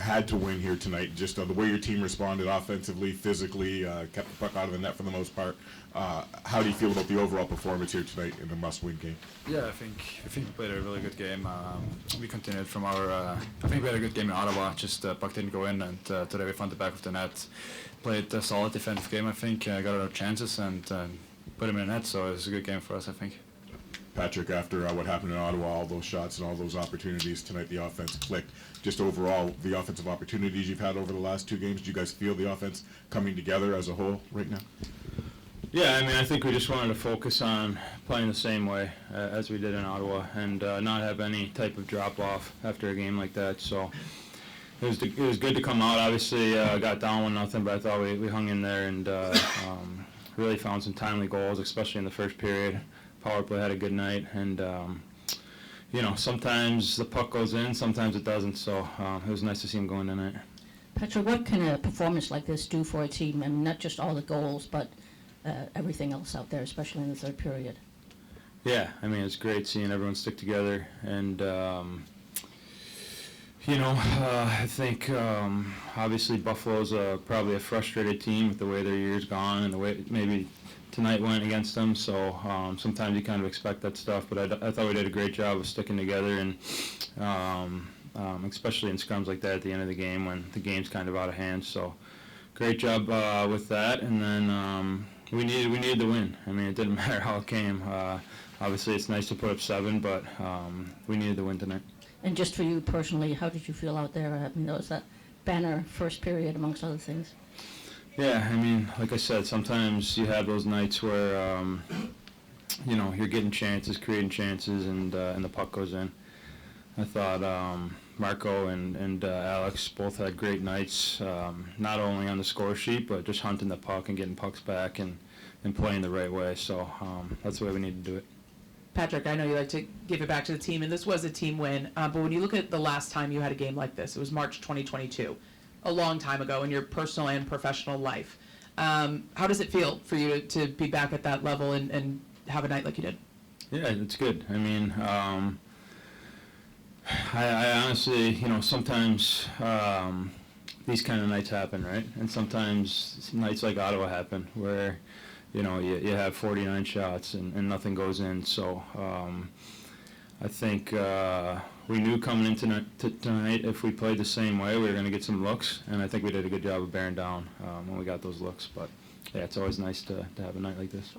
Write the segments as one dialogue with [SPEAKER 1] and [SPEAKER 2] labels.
[SPEAKER 1] had to win here tonight. Just the way your team responded offensively, physically, kept the puck out of the net for the most part. How do you feel about the overall performance here tonight in the must-win game?
[SPEAKER 2] Yeah, I think we played a really good game. We continued from our. I think we had a good game in Ottawa. Just puck didn't go in, and today we found the back of the net. Played a solid defensive game. I think got our chances and put him in the net. So it was a good game for us, I think.
[SPEAKER 1] Patrick, after what happened in Ottawa, all those shots and all those opportunities tonight, the offense clicked. Just overall, the offensive opportunities you've had over the last 2 games, do you guys feel the offense coming together as a whole right now?
[SPEAKER 2] Yeah, I mean, I think we just wanted to focus on playing the same way as we did in Ottawa and not have any type of drop-off after a game like that. So it was good to come out. Obviously, got down 1-0, but I thought we hung in there and really found some timely goals, especially in the first period. Power play had a good night, and sometimes the puck goes in, sometimes it doesn't. So it was nice to see him going tonight.
[SPEAKER 3] Patrick, what can a performance like this do for a team? I mean, not just all the goals, but everything else out there, especially in the third period.
[SPEAKER 2] Yeah, I mean, it's great seeing everyone stick together, and I think obviously Buffalo's probably a frustrated team with the way their year's gone and the way maybe tonight went against them. So sometimes you kind of expect that stuff, but I thought we did a great job of sticking together, and especially in scrums like that at the end of the game when the game's kind of out of hand. So great job with that, and then we needed the win. I mean, it didn't matter how it came. Obviously, it's nice to put up 7, but we needed the win tonight.
[SPEAKER 3] And just for you personally, how did you feel out there? I mean, there was that banner first period, amongst other things.
[SPEAKER 2] Yeah, I mean, like I said, sometimes you have those nights where, you're getting chances, creating chances, and the puck goes in. I thought Marco and Alex both had great nights, not only on the score sheet, but just hunting the puck and getting pucks back and playing the right way. So that's the way we need to do it.
[SPEAKER 4] Patrick, I know you like to give it back to the team, and this was a team win. But when you look at the last time you had a game like this, it was March 2022, a long time ago in your personal and professional life. How does it feel for you to be back at that level and have a night like you did?
[SPEAKER 2] Yeah, it's good. I mean, I honestly, sometimes these kind of nights happen, right? And sometimes nights like Ottawa happen where, you have 49 shots and nothing goes in. So I think we knew coming into tonight if we played the same way, we were going to get some looks, and I think we did a good job of bearing down when we got those looks. But, yeah, it's always nice to have a night like this.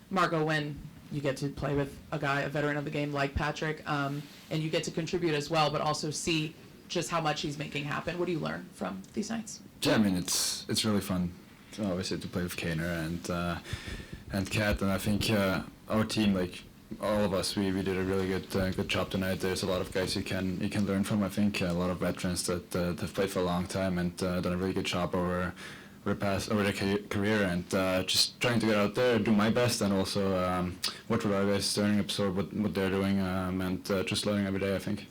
[SPEAKER 4] Marco, when you get to play with a veteran of the game like Patrick, and you get to contribute as well, but also see just how much he's making happen, what do you learn from these nights?
[SPEAKER 5] Yeah, I mean, it's really fun, obviously, to play with Kane and Kat, and I think our team, like all of us, we did a really good job tonight. There's a lot of guys you can learn from. I think a lot of veterans that have played for a long time and done a really good job over their career, and just trying to get out there, do my best, and also watch what our guys doing, absorb what they're doing, and just learning every day, I think.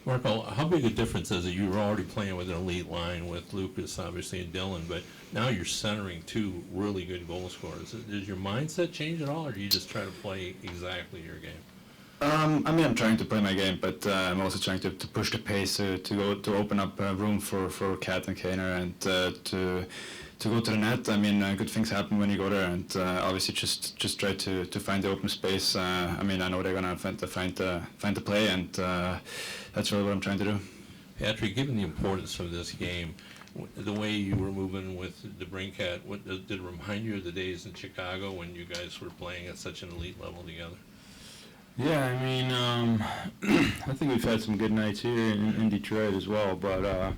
[SPEAKER 6] Marco, how big a difference is it? You were already playing with an elite line with Lucas, obviously, and Dylan, but now you're centering 2 really good goal scorers. Does your mindset change at all, or do you just try to play exactly your game?
[SPEAKER 5] I mean, I'm trying to play my game, but I'm also trying to push the pace to open up room for Kat and Kaner and to go to the net. I mean, good things happen when you go there, and obviously just try to find the open space. I mean, I know they're gonna find the play, and that's really what I'm trying to do.
[SPEAKER 6] Patrick, given the importance of this game, the way you were moving with the Brinkat, did it remind you of the days in Chicago when you guys were playing at such an elite level together?
[SPEAKER 2] Yeah, I mean, I think we've had some good nights here in Detroit as well, but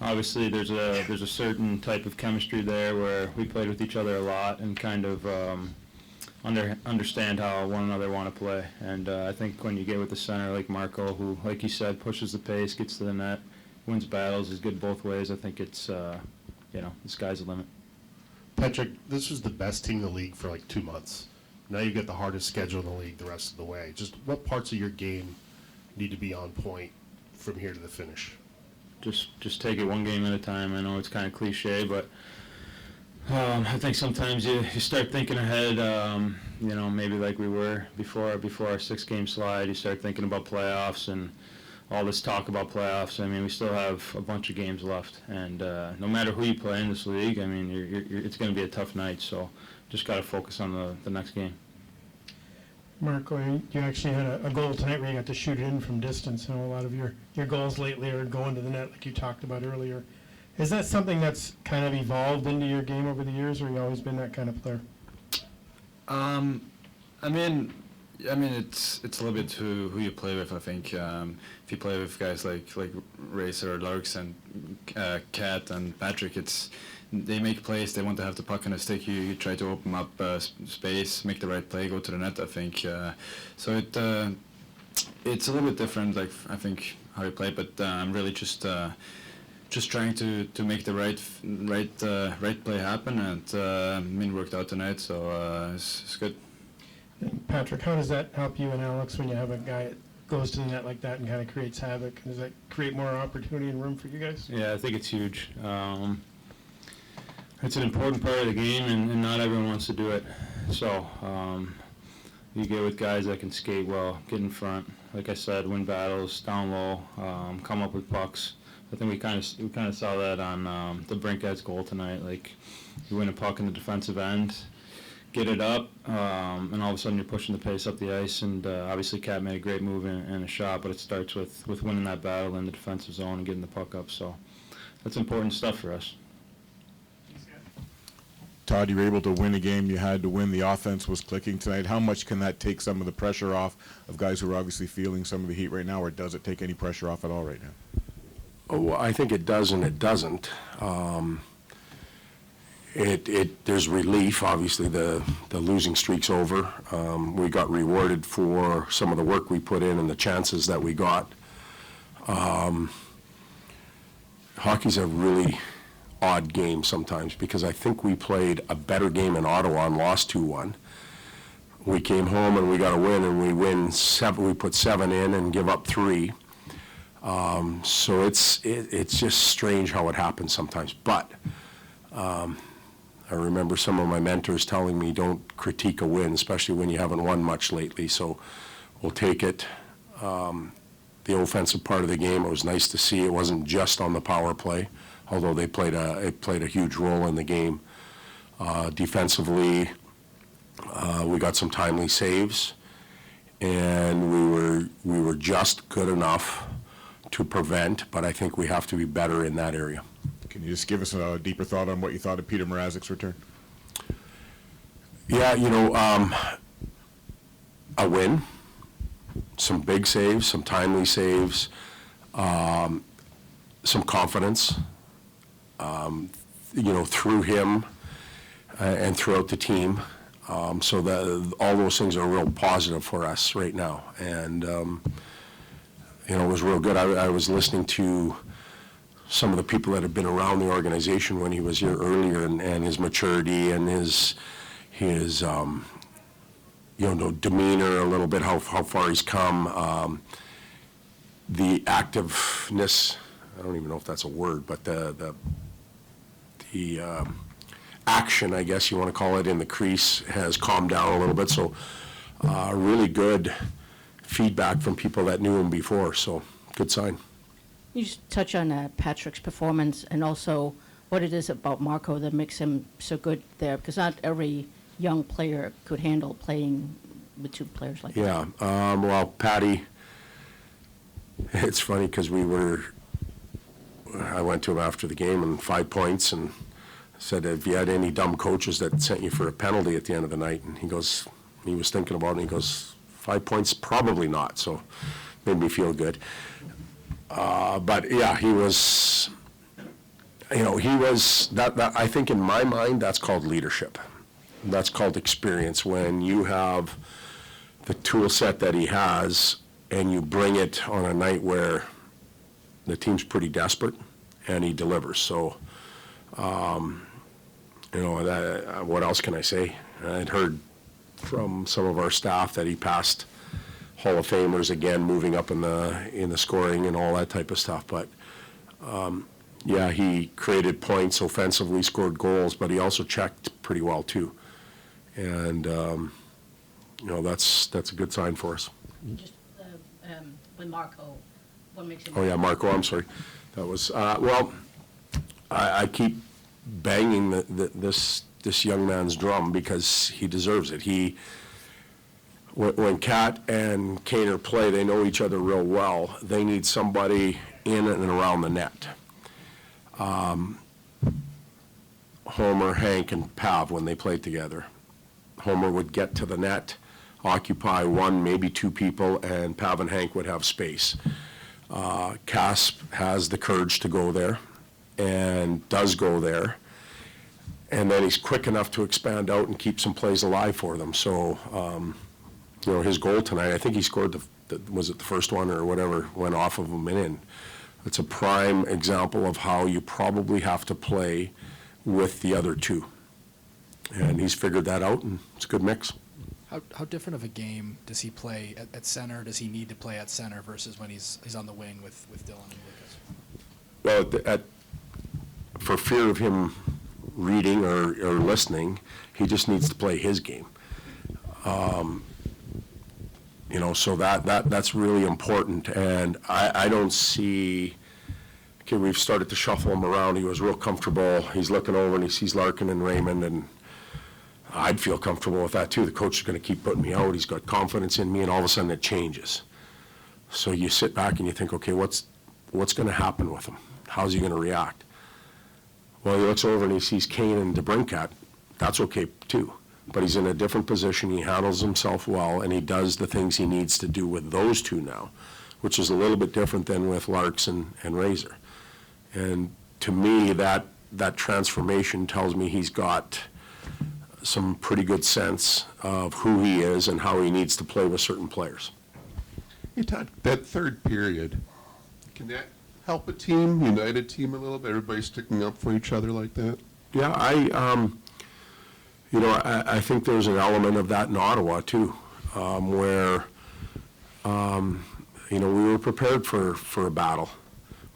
[SPEAKER 2] obviously there's a certain type of chemistry there where we played with each other a lot and kind of understand how one another want to play. And I think when you get with the center like Marco, who, like you said, pushes the pace, gets to the net, wins battles, is good both ways, I think it's, the sky's the limit.
[SPEAKER 7] Patrick, this was the best team in the league for like 2 months. Now you get the hardest schedule in the league the rest of the way. Just what parts of your game need to be on point from here to the finish?
[SPEAKER 2] Just take it one game at a time. I know it's kind of cliche, but I think sometimes you start thinking ahead, maybe like we were before our 6-game slide. You start thinking about playoffs, and all this talk about playoffs. I mean, we still have a bunch of games left, and no matter who you play in this league, I mean, it's going to be a tough night. So just got to focus on the next game.
[SPEAKER 8] Marco, you actually had a goal tonight where you got to shoot it in from distance. I know a lot of your goals lately are going to the net, like you talked about earlier. Is that something that's kind of evolved into your game over the years, or have you always been that kind of player?
[SPEAKER 5] I mean, it's a little bit who you play with. I think if you play with guys like Racer, Larks, and Kat and Patrick, they make plays. They want to have the puck on the stick. You try to open up space, make the right play, go to the net. I think so. It's a little bit different. Like I think how you play, but I'm really just trying to make the right play happen, and I mean worked out tonight, so it's good.
[SPEAKER 8] Patrick, how does that help you and Alex when you have a guy that goes to the net like that and kind of creates havoc? Does that create more opportunity and room for you guys?
[SPEAKER 2] Yeah, I think it's huge. It's an important part of the game, and not everyone wants to do it. So you get with guys that can skate well, get in front, like I said, win battles, down low, come up with pucks. I think we kind of saw that on the Brinkhead's goal tonight. Like you win a puck in the defensive end, get it up, and all of a sudden you're pushing the pace up the ice. And obviously Kat made a great move and a shot, but it starts with winning that battle in the defensive zone and getting the puck up. So that's important stuff for us.
[SPEAKER 1] Todd, you were able to win a game you had to win. The offense was clicking tonight. How much can that take some of the pressure off of guys who are obviously feeling some of the heat right now, or does it take any pressure off at all right now?
[SPEAKER 9] Oh, I think it does and it doesn't. There's relief. Obviously, the losing streak's over. We got rewarded for some of the work we put in and the chances that we got. Hockey's a really odd game sometimes because I think we played a better game in Ottawa and lost 2-1. We came home and we got a win, and we win 7. We put 7 in and give up 3. So it's just strange how it happens sometimes. But I remember some of my mentors telling me, don't critique a win, especially when you haven't won much lately. So we'll take it. The offensive part of the game, it was nice to see. It wasn't just on the power play, although it played a huge role in the game. Defensively, we got some timely saves, and we were just good enough to prevent, but I think we have to be better in that area.
[SPEAKER 1] Can you just give us a deeper thought on what you thought of Peter Mrazek's return?
[SPEAKER 9] Yeah, a win, some big saves, some timely saves, some confidence, through him and throughout the team. So that all those things are real positive for us right now. And, it was real good. I was listening to some of the people that have been around the organization when he was here earlier, and his maturity and his demeanor a little bit, how far he's come, the activeness, I don't even know if that's a word, but the action, I guess you want to call it, in the crease has calmed down a little bit. So really good feedback from people that knew him before, so good sign.
[SPEAKER 3] You just touch on Patrick's performance and also what it is about Marco that makes him so good there, because not every young player could handle playing with two players like that.
[SPEAKER 9] Yeah, well, Patty, it's funny because I went to him after the game and 5 points and said, have you had any dumb coaches that sent you for a penalty at the end of the night? And he was thinking about it, and he goes, 5 points, probably not, so made me feel good. But yeah, he was that I think in my mind, that's called leadership. That's called experience. When you have the tool set that he has and you bring it on a night where the team's pretty desperate and he delivers. So, what else can I say? I'd heard from some of our staff that he passed Hall of Famers again, moving up in the scoring and all that type of stuff. But yeah, he created points offensively, scored goals, but he also checked pretty well too. And that's a good sign for us.
[SPEAKER 3] Just with Marco, What makes him?
[SPEAKER 9] Oh, yeah, Marco, I'm sorry. That was, well, I keep banging this young man's drum because he deserves it. When Kat and Kane play, they know each other real well. They need somebody in and around the net. Homer, Hank, and Pav, when they played together. Homer would get to the net, occupy one, maybe two people, and Pav and Hank would have space. Kasper has the courage to go there and does go there. And then he's quick enough to expand out and keep some plays alive for them. So, his goal tonight, I think he scored was it the first one or whatever, went off of him and in. It's a prime example of how you probably have to play with the other two. And he's figured that out, and it's a good mix.
[SPEAKER 10] How different of a game does he play at center? Does he need to play at center versus when he's on the wing with Dylan and Lucas?
[SPEAKER 9] Well, for fear of him reading or listening, he just needs to play his game. So that's really important. And I don't see. Okay, we've started to shuffle him around. He was real comfortable. He's looking over and he sees Larkin and Raymond, and I'd feel comfortable with that too. The coach is going to keep putting me out. He's got confidence in me, and all of a sudden it changes. So you sit back and you think, okay, what's going to happen with him? How's he going to react? Well, he looks over and he sees Kane and DeBrincat. That's okay too. But he's in a different position. He handles himself well, and he does the things he needs to do with those two now, which is a little bit different than with Larks and Razor. And to me, that transformation tells me he's got some pretty good sense of who he is and how he needs to play with certain players.
[SPEAKER 11] Hey, Todd, that third period, can that help a team, unite a team a little bit? Everybody sticking up for each other like that?
[SPEAKER 9] Yeah, I think there's an element of that in Ottawa too, where we were prepared for a battle.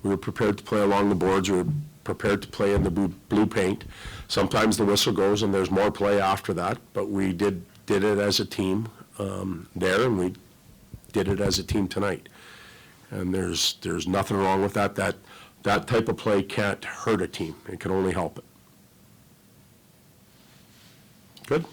[SPEAKER 9] We were prepared to play along the boards. We were prepared to play in the blue paint. Sometimes the whistle goes and there's more play after that, but we did it as a team there, and we did it as a team tonight. And there's nothing wrong with that. That type of play can't hurt a team. It can only help it. Good?